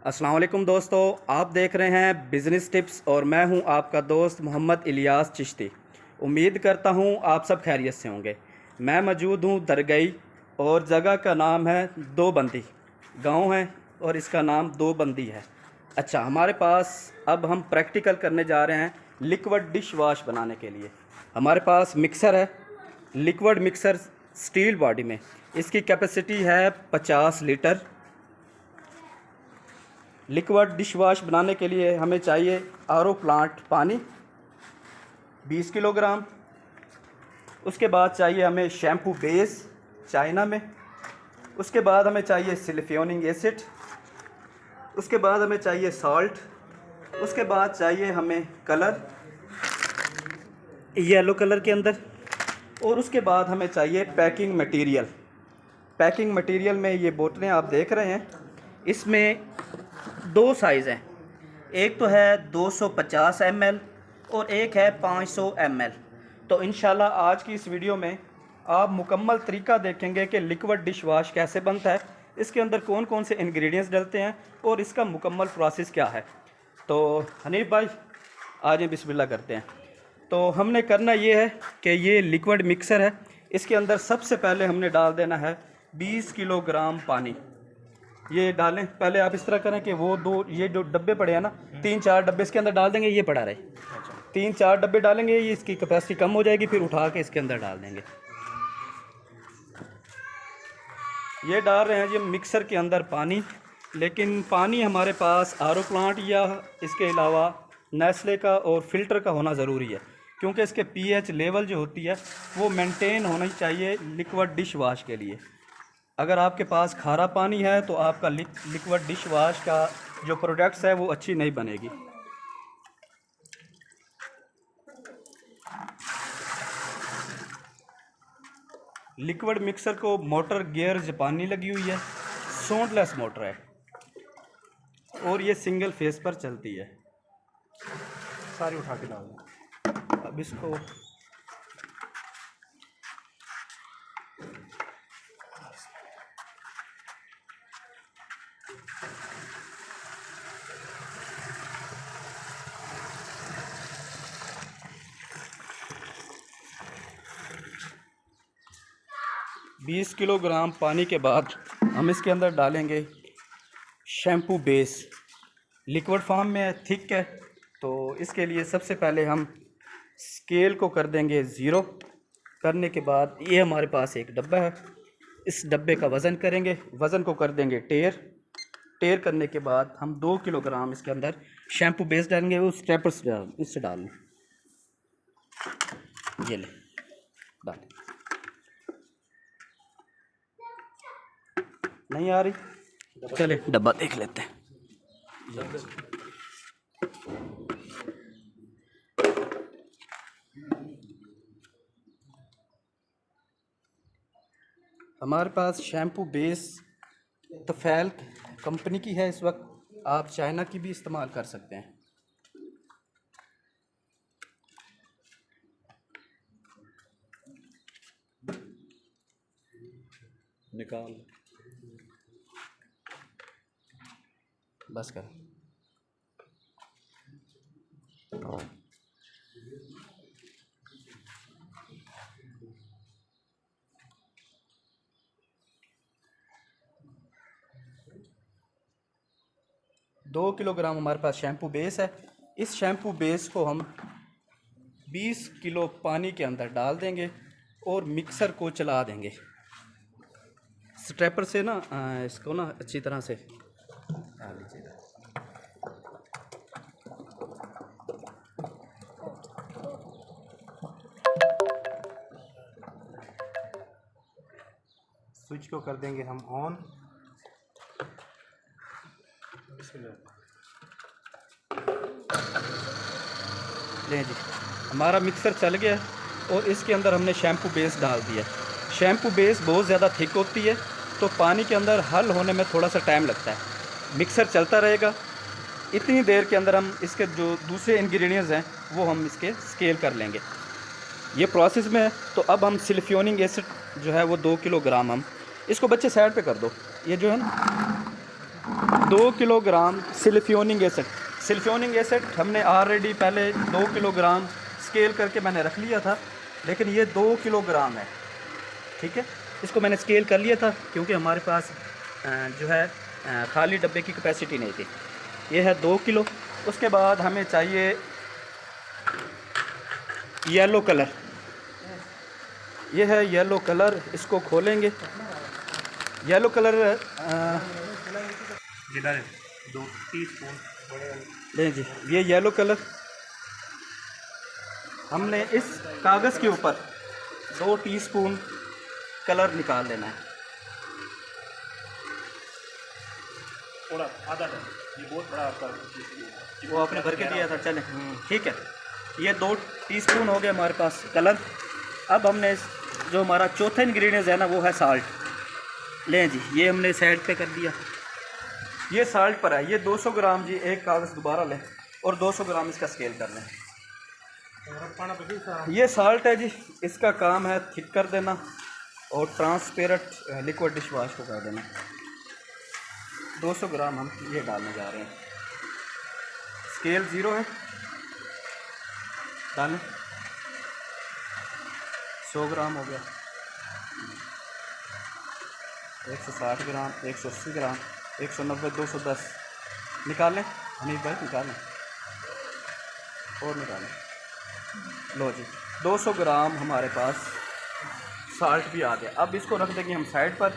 अस्सलाम वालेकुम दोस्तों, आप देख रहे हैं बिज़नेस टिप्स और मैं हूं आपका दोस्त मोहम्मद इलियास चिश्ती। उम्मीद करता हूं आप सब खैरियत से होंगे। मैं मौजूद हूं दरगई और जगह का नाम है दो बंदी, गांव है और इसका नाम दो बंदी है। अच्छा, हमारे पास अब हम प्रैक्टिकल करने जा रहे हैं लिक्विड डिश वाश बनाने के लिए। हमारे पास मिक्सर है, लिक्विड मिक्सर स्टील बॉडी में। इसकी कैपेसिटी है 50 लीटर। लिक्विड डिश वाश बनाने के लिए हमें चाहिए आरओ प्लांट पानी 20 किलोग्राम। उसके बाद चाहिए हमें शैम्पू बेस चाइना में। उसके बाद हमें चाहिए सिलिकॉनिक एसिड। उसके बाद हमें चाहिए सॉल्ट। उसके बाद चाहिए हमें कलर येलो कलर के अंदर। और उसके बाद हमें चाहिए पैकिंग मटेरियल। पैकिंग मटेरियल में ये बोतलें आप देख रहे हैं, इसमें दो साइज़ हैं। एक तो है 250 ml और एक है 500 ml। तो इंशाल्लाह आज की इस वीडियो में आप मुकम्मल तरीका देखेंगे कि लिक्विड डिश वाश कैसे बनता है, इसके अंदर कौन कौन से इंग्रेडिएंट्स डलते हैं और इसका मुकम्मल प्रोसेस क्या है। तो हनीफ भाई आज बिस्मिल्लाह करते हैं। तो हमने करना ये है कि ये लिक्विड मिक्सर है, इसके अंदर सबसे पहले हमने डाल देना है 20 किलोग्राम पानी। ये डालें, पहले आप इस तरह करें कि वो दो ये जो डब्बे पड़े हैं ना, 3-4 डब्बे इसके अंदर डाल देंगे। ये पड़ा रहे, 3-4 डब्बे डालेंगे, ये इसकी कैपेसिटी कम हो जाएगी, फिर उठा के इसके अंदर डाल देंगे। ये डाल रहे हैं जी मिक्सर के अंदर पानी, लेकिन पानी हमारे पास आरओ प्लांट या इसके अलावा नेस्ले का और फिल्टर का होना ज़रूरी है, क्योंकि इसके पीएच लेवल जो होती है वो मेंटेन होनी चाहिए लिक्विड डिश वाश के लिए। अगर आपके पास खारा पानी है तो आपका लिक्विड डिश वाश का जो प्रोडक्ट्स है वो अच्छी नहीं बनेगी। लिक्विड मिक्सर को मोटर गियर जापानी लगी हुई है, सोंडलेस मोटर है और ये सिंगल फेस पर चलती है। सारी उठा के डाल दो। अब इसको बीस किलोग्राम पानी के बाद हम इसके अंदर डालेंगे शैम्पू बेस। लिक्विड फॉर्म में थिक है, तो इसके लिए सबसे पहले हम स्केल को कर देंगे 0। करने के बाद ये हमारे पास एक डब्बा है, इस डब्बे का वज़न करेंगे, वज़न को कर देंगे टेयर करने के बाद हम 2 किलोग्राम इसके अंदर शैम्पू बेस डालेंगे। वो स्टेपर से इससे डाल लें, ये ले डाल। नहीं आ रही, चले डब्बा देख लेते हैं। हमारे पास शैम्पू बेस तफैल कंपनी की है इस वक्त, आप चाइना की भी इस्तेमाल कर सकते हैं। निकाल बस कर। दो किलोग्राम हमारे पास शैम्पू बेस है। इस शैम्पू बेस को हम 20 किलो पानी के अंदर डाल देंगे और मिक्सर को चला देंगे स्ट्रेपर से ना, इसको ना अच्छी तरह से डाल लीजिएगा। स्विच को कर देंगे हम ऑन। लें जी, हमारा मिक्सर चल गया और इसके अंदर हमने शैम्पू बेस डाल दिया। शैम्पू बेस बहुत ज़्यादा थिक होती है, तो पानी के अंदर हल होने में थोड़ा सा टाइम लगता है। मिक्सर चलता रहेगा, इतनी देर के अंदर हम इसके जो दूसरे इंग्रेडिएंट्स हैं वो हम इसके स्केल कर लेंगे। ये प्रोसेस में है। तो अब हम सिलिकॉनिक एसिड जो है वो 2 किलोग्राम हम इसको बच्चे साइड पे कर दो। ये जो है ना 2 किलोग्राम सिलिफ्योनिक एसिड। सिलिफ्योनिक एसिड हमने ऑलरेडी पहले 2 किलोग्राम स्केल करके मैंने रख लिया था, लेकिन ये 2 किलोग्राम है, ठीक है। इसको मैंने स्केल कर लिया था क्योंकि हमारे पास जो है खाली डब्बे की कैपेसिटी नहीं थी। ये है 2 किलो। उसके बाद हमें चाहिए येलो कलर। ये है येलो कलर, इसको खोलेंगे। येलो कलर जिधर 2 टीस्पून बड़े लें जी। ये येलो कलर हमने इस कागज़ के ऊपर 2 टीस्पून कलर निकाल लेना है। थोड़ा आधा था, ये बहुत बड़ा आपका वो आपने भर के दिया था, चलें ठीक है। ये 2 टीस्पून हो गया हमारे पास कलर। अब हमने जो हमारा चौथा इंग्रेडिएंट है ना, वो है साल्ट। लें जी, ये हमने साइड पे कर दिया। ये साल्ट पर है, ये 200 ग्राम जी। एक कागज़ दोबारा लें और 200 ग्राम इसका स्केल कर लें। ये साल्ट है जी, इसका काम है थिक कर देना और ट्रांसपेरेंट लिक्विड डिश वाश को कर देना। 200 ग्राम हम ये डालने जा रहे हैं। स्केल 0 है, डालें। 100 ग्राम हो गया, 160 ग्राम, 180 ग्राम, 190, 210। निकालें हनीफ भाई, निकालें और निकालें। लो जी, 200 ग्राम हमारे पास साल्ट भी आ गया। अब इसको रख देंगे हम साइड पर।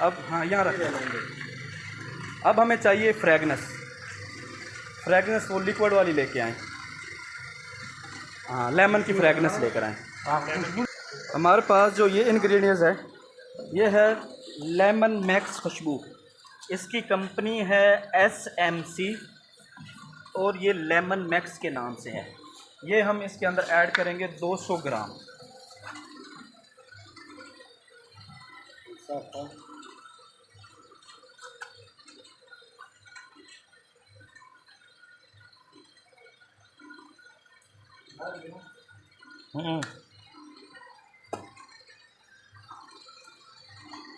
अब हाँ, यहाँ रख देंगे। अब हमें चाहिए फ्रेगनेंस। फ्रेगनेंस वो लिक्विड वाली लेके आएँ। हाँ, लेमन की फ्रेगनेंस लेकर आएँ। हमारे पास जो ये इंग्रेडिएंट्स है, ये है लेमन मैक्स खुशबू। इसकी कंपनी है SMC और ये लेमन मैक्स के नाम से है। ये हम इसके अंदर ऐड करेंगे 200 ग्राम।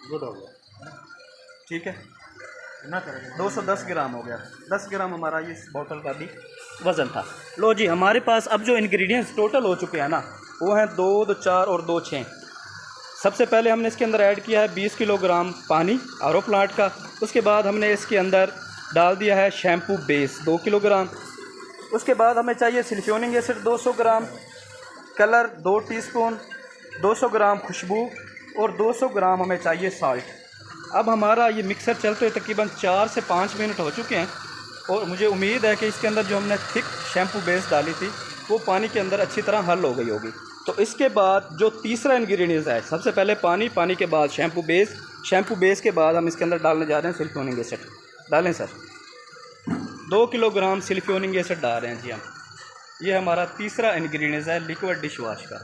गुड हो गया, ठीक है। ना करेंगे। 210 ग्राम हो गया। 10 ग्राम हमारा इस बोतल का भी वज़न था। लो जी, हमारे पास अब जो इंग्रेडिएंट्स टोटल हो चुके हैं ना, वो हैं 2, 2, 4 और 2, 6। सबसे पहले हमने इसके अंदर ऐड किया है 20 किलोग्राम पानी RO प्लांट का। उसके बाद हमने इसके अंदर डाल दिया है शैम्पू बेस 2 किलोग्राम। उसके बाद हमें चाहिए सिलिफ्योनिक एसिड 200 ग्राम, कलर 2 टीस्पून, 200 ग्राम खुशबू और 200 ग्राम हमें चाहिए साल्ट। अब हमारा ये मिक्सर चलते हुए तकरीबन 4 से 5 मिनट हो चुके हैं और मुझे उम्मीद है कि इसके अंदर जो हमने थिक शैम्पू बेस डाली थी वो पानी के अंदर अच्छी तरह हल हो गई होगी। तो इसके बाद जो तीसरा इंग्रेडिएंट है, सबसे पहले पानी, पानी के बाद शैम्पू बेस, शैम्पू बेस के बाद हम इसके अंदर डालने जा रहे हैं सिलिफ्योनिक एसिड। डालें सर, 2 किलोग्राम सिलिफ्योनिक एसिड डाल रहे हैं जी हम। ये हमारा तीसरा इंग्रेडिएंट है लिक्विड डिश वाश का।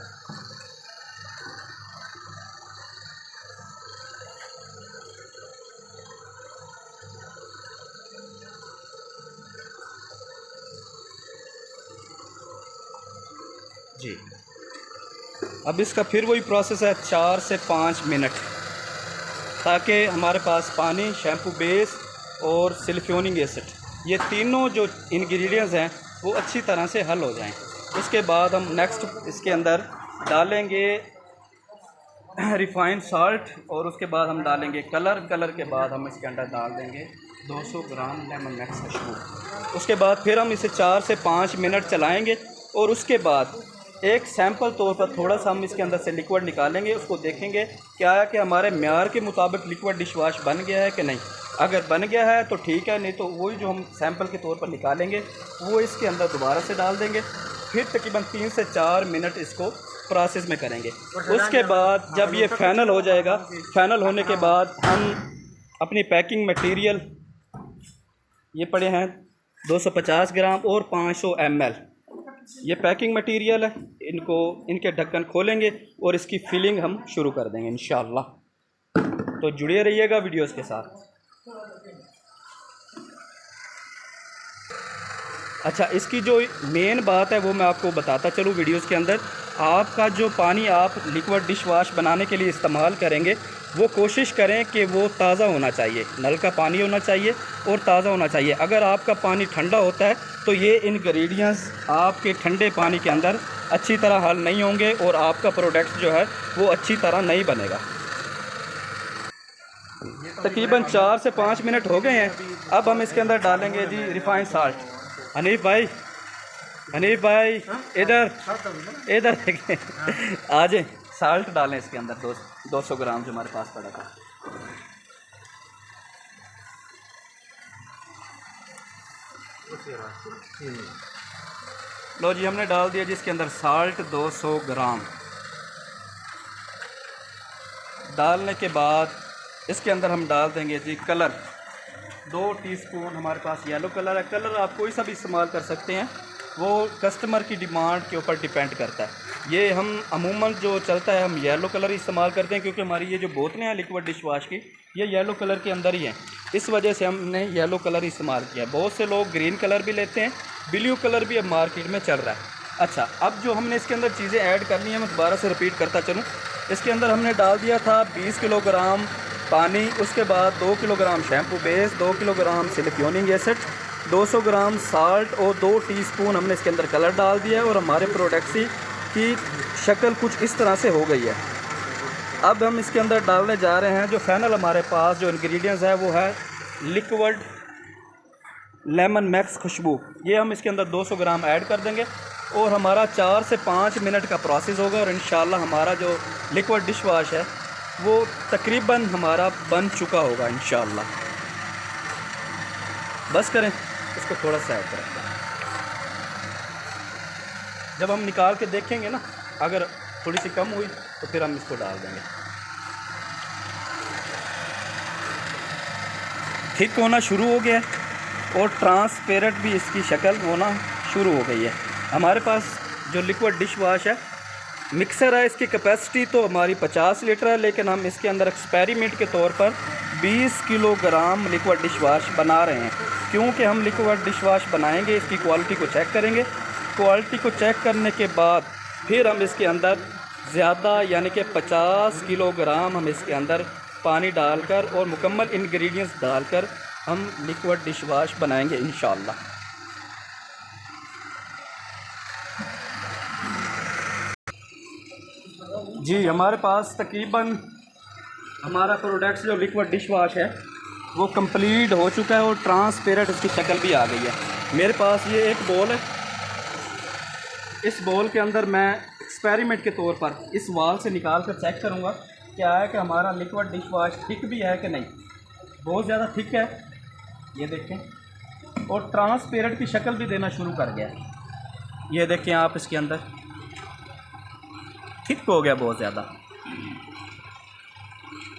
जी, अब इसका फिर वही प्रोसेस है 4 से 5 मिनट, ताकि हमारे पास पानी, शैम्पू बेस और सिलिफ्योनिक एसिड ये तीनों जो इंग्रेडिएंट्स हैं वो अच्छी तरह से हल हो जाएं। उसके बाद हम नेक्स्ट इसके अंदर डालेंगे रिफाइंड साल्ट और उसके बाद हम डालेंगे कलर। कलर के बाद हम इसके अंदर डाल देंगे 200 ग्राम लेमन मैक्स खुशबू। उसके बाद फिर हम इसे 4 से 5 मिनट चलाएँगे और उसके बाद एक सैंपल तौर पर थोड़ा सा हम इसके अंदर से लिक्विड निकालेंगे। उसको देखेंगे क्या है कि हमारे म्यार के मुताबिक लिक्विड डिश वाश बन गया है कि नहीं। अगर बन गया है तो ठीक है, नहीं तो वही जो हम सैंपल के तौर पर निकालेंगे वो इसके अंदर दोबारा से डाल देंगे। फिर तकरीबन 3 से 4 मिनट इसको प्रोसेस में करेंगे। उसके बाद जब ये फाइनल हो जाएगा, फाइनल होने के बाद हम अपनी पैकिंग मटेरियल, ये पड़े हैं 250 ग्राम और 500 ml, ये पैकिंग मटेरियल है। इनके ढक्कन खोलेंगे और इसकी फिलिंग हम शुरू कर देंगे इंशाल्लाह। तो जुड़े रहिएगा वीडियोस के साथ। अच्छा, इसकी जो मेन बात है वो मैं आपको बताता चलूँ वीडियोस के अंदर। आपका जो पानी आप लिक्विड डिश वाश बनाने के लिए इस्तेमाल करेंगे वो कोशिश करें कि वो ताज़ा होना चाहिए, नल का पानी होना चाहिए और ताज़ा होना चाहिए। अगर आपका पानी ठंडा होता है तो ये इंग्रेडिएंट्स आपके ठंडे पानी के अंदर अच्छी तरह हल नहीं होंगे और आपका प्रोडक्ट जो है वो अच्छी तरह नहीं बनेगा। तकरीबन 4 से 5 मिनट हो गए हैं। अब हम इसके अंदर डालेंगे जी रिफाइंड साल्ट। हनीफ भाई इधर देखें, आ जाए। साल्ट डालें इसके अंदर 200 ग्राम जो हमारे पास पड़ा था। लो जी, हमने डाल दिया जिसके अंदर साल्ट 200 ग्राम। डालने के बाद इसके अंदर हम डाल देंगे जी कलर। 2 टीस्पून हमारे पास येलो कलर है। कलर आप कोई सा भी इस्तेमाल कर सकते हैं, वो कस्टमर की डिमांड के ऊपर डिपेंड करता है। ये हम अमूमन जो चलता है हम येलो कलर ही इस्तेमाल करते हैं, क्योंकि हमारी ये जो बोतलें हैं लिक्विड डिश वाश की, ये येलो कलर के अंदर ही हैं। इस वजह से हमने येलो कलर ही इस्तेमाल किया है। बहुत से लोग ग्रीन कलर भी लेते हैं, ब्लू कलर भी अब मार्केट में चल रहा है। अच्छा, अब जो हमने इसके अंदर चीज़ें ऐड करनी है, मैं दोबारा से रिपीट करता चलूँ। इसके अंदर हमने डाल दिया था 20 किलोग्राम पानी, उसके बाद 2 kilogram shampoo base, 2 kilogram siliconic acid, 200 gram salt और 2 टीस्पून हमने इसके अंदर कलर डाल दिया है। और हमारे प्रोडक्ट की शक्ल कुछ इस तरह से हो गई है। अब हम इसके अंदर डालने जा रहे हैं जो फाइनल हमारे पास जो इंग्रेडिएंट्स है वो है लिक्विड लेमन मैक्स खुशबू। ये हम इसके अंदर 200 ग्राम ऐड कर देंगे और हमारा 4 से 5 मिनट का प्रोसेस होगा और इंशाल्लाह हमारा जो लिक्विड डिश वाश है वो तकरीबन हमारा बन चुका होगा इंशाल्लाह। बस करें, इसको थोड़ा सा ऐड करें। जब हम निकाल के देखेंगे ना, अगर थोड़ी सी कम हुई तो फिर हम इसको डाल देंगे। थिक होना शुरू हो गया है और ट्रांसपेरेंट भी इसकी शक्ल होना शुरू हो गई है। हमारे पास जो लिक्विड डिश वाश है मिक्सर है, इसकी कैपेसिटी तो हमारी 50 लीटर है, लेकिन हम इसके अंदर एक्सपेरिमेंट के तौर पर 20 किलोग्राम लिक्विड डिश वाश बना रहे हैं। क्योंकि हम लिक्विड डिश वाश बनाएंगे, इसकी क्वालिटी को चेक करेंगे। क्वालिटी को चेक करने के बाद फिर हम इसके अंदर ज़्यादा यानी कि 50 किलोग्राम हम इसके अंदर पानी डालकर और मुकम्मल इंग्रेडिएंट्स डालकर हम लिक्विड डिश वाश बनाएंगे इंशाल्लाह। जी, हमारे पास तकरीबन हमारा प्रोडक्ट जो लिक्विड डिश वाश है वो कंप्लीट हो चुका है और ट्रांसपेरेंट इसकी शक्ल भी आ गई है। मेरे पास ये एक बॉल है। इस बॉल के अंदर मैं एक्सपेरिमेंट के तौर पर इस वाल से निकाल कर चेक करूँगा क्या है कि हमारा लिक्विड डिश वाश थिक भी है कि नहीं। बहुत ज़्यादा थिक है, ये देखें, और ट्रांसपेरेंट की शक्ल भी देना शुरू कर गया है। ये देखें आप, इसके अंदर थिक हो गया बहुत ज़्यादा।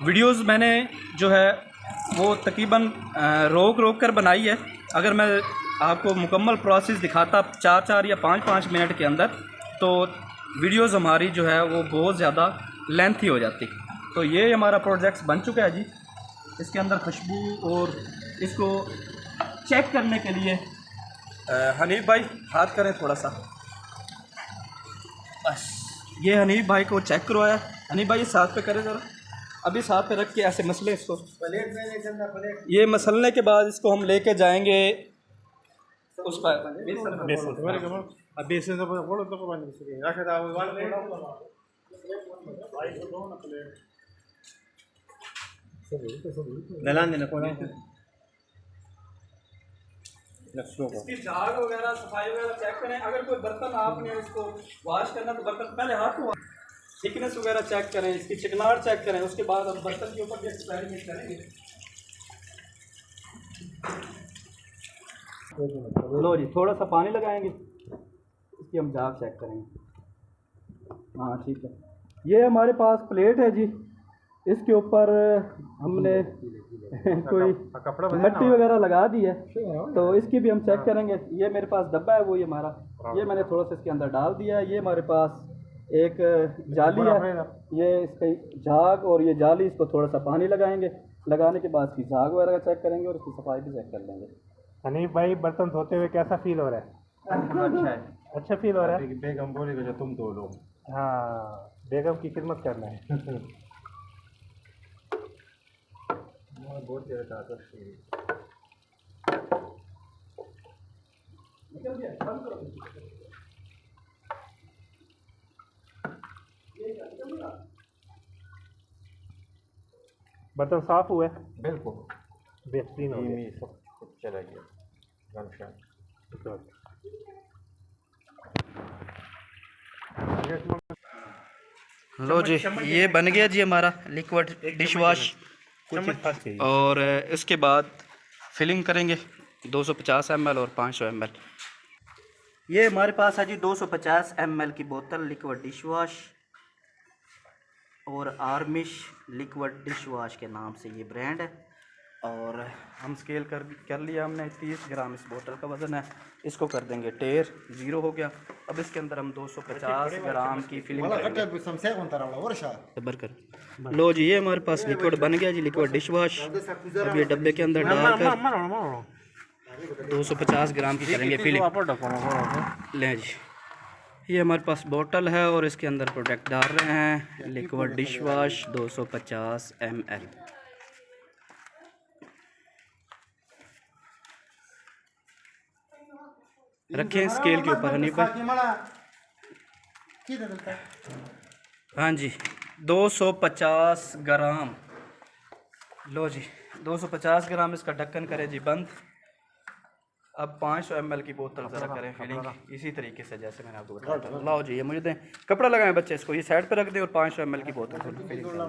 वीडियोस मैंने जो है वो तकरीबन रोक कर बनाई है। अगर मैं आपको मुकम्मल प्रोसेस दिखाता 4 या 5 मिनट के अंदर, तो वीडियोस हमारी जो है वो बहुत ज़्यादा लेंथी हो जाती। तो ये हमारा प्रोजेक्ट बन चुका है जी। इसके अंदर खुशबू और इसको चेक करने के लिए हनीफ भाई हाथ करें थोड़ा सा। बस ये हनीफ भाई को चेक करवाया। हनीफ भाई साथ पे करें ज़रा, अभी साथ पे रख के ऐसे मसले इसको प्लेट में। ये मसलने के बाद इसको हम लेके जाएंगे उस पर इसकी झाग वगैरह सफाई वगैरह चेक करें। अगर कोई बर्तन आपने इसको वॉश करना तो बर्तन पहले हाथ को थिकनेस वगैरह चेक करें, इसकी चिकनाहट चेक करें, उसके बाद हम बर्तन के ऊपर भी एक्सपेरिमेंट करेंगे। लो जी, थोड़ा सा पानी लगाएंगे, इसकी हम झाग चेक करेंगे। हाँ ठीक है। ये हमारे पास प्लेट है जी, इसके ऊपर हमने कोई मिट्टी वगैरह लगा दी है, तो इसकी भी हम चेक करेंगे। ये मेरे पास डब्बा है, वो ये हमारा, ये मैंने थोड़ा सा इसके अंदर डाल दिया है। ये हमारे पास एक जाली है, ये इसकी झाग और ये जाली, इसको थोड़ा सा पानी लगाएंगे। लगाने के बाद इसकी झाग वगैरह चेक करेंगे और इसकी सफाई भी चेक कर लेंगे। हनीफ भाई, बर्तन धोते हुए कैसा फील हो रहा है? अच्छा है, अच्छा फील हो रहा है। बेगम बोलेगा जो तुम धो लो। हाँ, बेगम की खिदमत करना है। बहुत देर तक बर्तन साफ हुए? बिल्कुल बेहतरीन हो गया। सब कुछ चला गया गमशान। लो जी, ये बन गया जी हमारा लिक्विड डिश वॉश। और इसके बाद फिलिंग करेंगे 250 ml और 500 ml। ये हमारे पास है जी 250 ml की बोतल लिक्विड डिश वॉश, और आर्मिश लिक्विड डिश वॉश के नाम से ये ब्रांड है। और हम स्केल कर लिया हमने, 30 ग्राम इस बोतल का वज़न है। इसको कर देंगे टेर, 0 हो गया। अब इसके अंदर हम 250 ग्राम की फिलिंग करेंगे। लो जी, ये हमारे पास लिक्विड बन गया जी, लिक्विड डिश वॉश। अब ये डब्बे के अंदर डालकर 250 ग्राम की करेंगे फिलिंग। लें जी, ये हमारे पास बोतल है और इसके अंदर प्रोडक्ट डाल रहे हैं लिक्विड डिश वॉश 250 ml। रखें स्केल के ऊपर हनी भाई। हाँ जी, 250 ग्राम। लो जी, 250 ग्राम इसका ढक्कन करें जी बंद। अब 500 ml की बोतल ज़रा करें फिलिंग इसी तरीके से जैसे मैंने आपको बताया था। लाओ जी, ये मुझे दें, कपड़ा लगाएं बच्चे, इसको ये साइड पे रख दें और 500 ml की बोतल फिलिंग कर दें।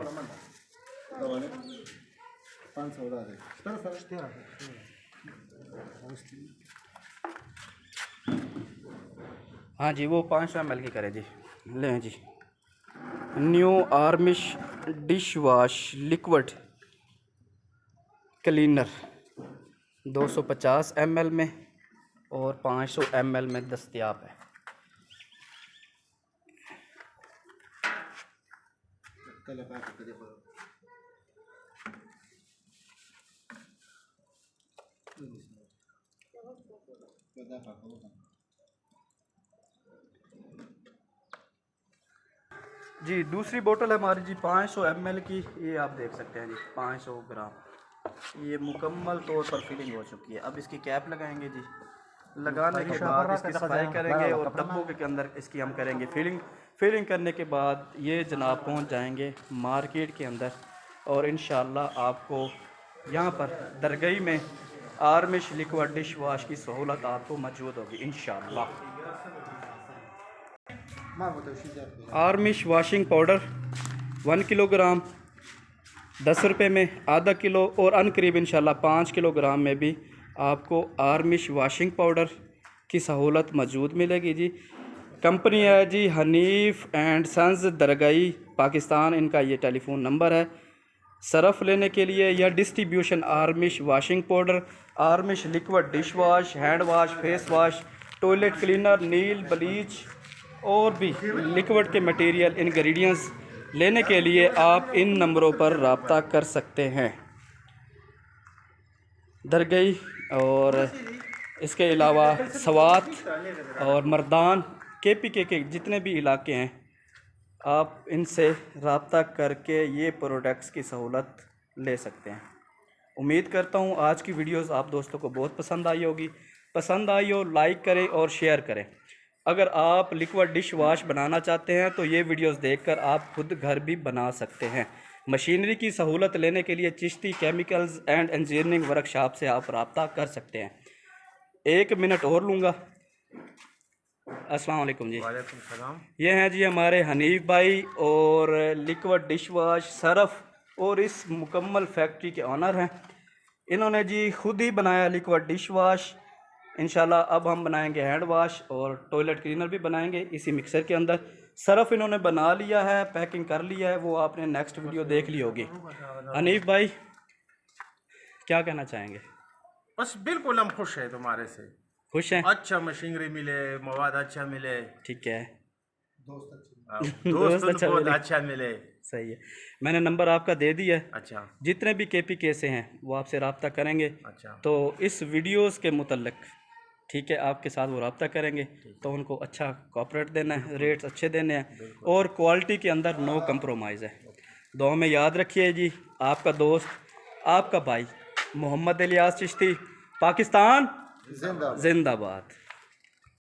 हाँ जी, वो 500 ml की करें जी। लें जी, new Armish dish wash liquid cleaner 250 ml में और 500 ml में दस्तयाब है। जी, दूसरी बोतल है हमारी जी 500 ml की। ये आप देख सकते हैं जी, 500 ग्राम। ये मुकम्मल तौर पर फिलिंग हो चुकी है। अब इसकी कैप लगाएंगे जी। लगाने के बाद इसकी सफाई करेंगे और डब्बों के अंदर इसकी हम करेंगे फिलिंग करने के बाद ये जनाब पहुंच जाएंगे मार्केट के अंदर। और इंशाल्लाह आपको यहाँ पर दरगई में आर्मिश लिक्विड डिश वॉश की सहूलत आपको मौजूद होगी इंशाल्लाह। आर्मिश वॉशिंग पाउडर 1 किलोग्राम 10 रुपये में, आधा किलो, और अनकरीब इंशाल्लाह 5 किलोग्राम में भी आपको आर्मिश वॉशिंग पाउडर की सहूलत मौजूद मिलेगी जी। कंपनी है जी हनीफ एंड सन्स, दरगाई, पाकिस्तान। इनका ये टेलीफोन नंबर है। सरफ़ लेने के लिए या distribution Armish washing powder, Armish liquid dish wash, hand wash, face wash, toilet cleaner, नील, ब्लीच और भी लिक्विड के मटेरियल इंग्रेडिएंट्स लेने के लिए आप इन नंबरों पर रब्ता कर सकते हैं। दरगई और इसके अलावा सवात और मर्दान, KPK के जितने भी इलाके हैं, आप इनसे रब्ता करके ये प्रोडक्ट्स की सहूलत ले सकते हैं। उम्मीद करता हूँ आज की वीडियोस आप दोस्तों को बहुत पसंद आई होगी। पसंद आई हो लाइक करें और शेयर करें। अगर आप लिक्विड डिश वॉश बनाना चाहते हैं तो ये वीडियोस देखकर आप खुद घर भी बना सकते हैं। मशीनरी की सहूलत लेने के लिए Chishti chemicals and engineering workshop से आप रब्ता कर सकते हैं। 1 मिनट और लूँगा। अस्सलाम वालेकुम जी। वालेकुम सलाम। ये हैं जी हमारे हनीफ भाई और लिक्विड डिश वॉश सरफ़ और इस मुकम्मल फैक्ट्री के ऑनर हैं। इन्होंने जी खुद ही बनाया लिक्विड डिश वॉश। इंशाल्लाह अब हम बनाएंगे हैंड वॉश और टॉयलेट क्लीनर भी बनाएंगे इसी मिक्सर के अंदर। सरफ़ इन्होंने बना लिया है, पैकिंग कर लिया है, वो आपने नेक्स्ट वीडियो देख ली होगी। हनीफ भाई क्या कहना चाहेंगे? बस बिल्कुल हम खुश हैं तुम्हारे से। खुश हैं? अच्छा मशीनरी मिले, मवाद अच्छा मिले, ठीक है, दोस्त अच्छा बहुत मिले। अच्छा मिले। सही है, मैंने नंबर आपका दे दिया है। अच्छा जितने भी KPK से हैं वो आपसे रब्ता करेंगे। अच्छा तो इस वीडियोस के मुतल्लिक ठीक है आपके साथ वो रब्ता करेंगे तो उनको अच्छा कॉपरेट देना है, रेट्स अच्छे देने हैं और क्वालिटी के अंदर नो कंप्रोमाइज़ है। दुआ में याद रखिए जी, आपका दोस्त आपका भाई मोहम्मद इलियास चिश्ती, पाकिस्तान जिंदाबाद।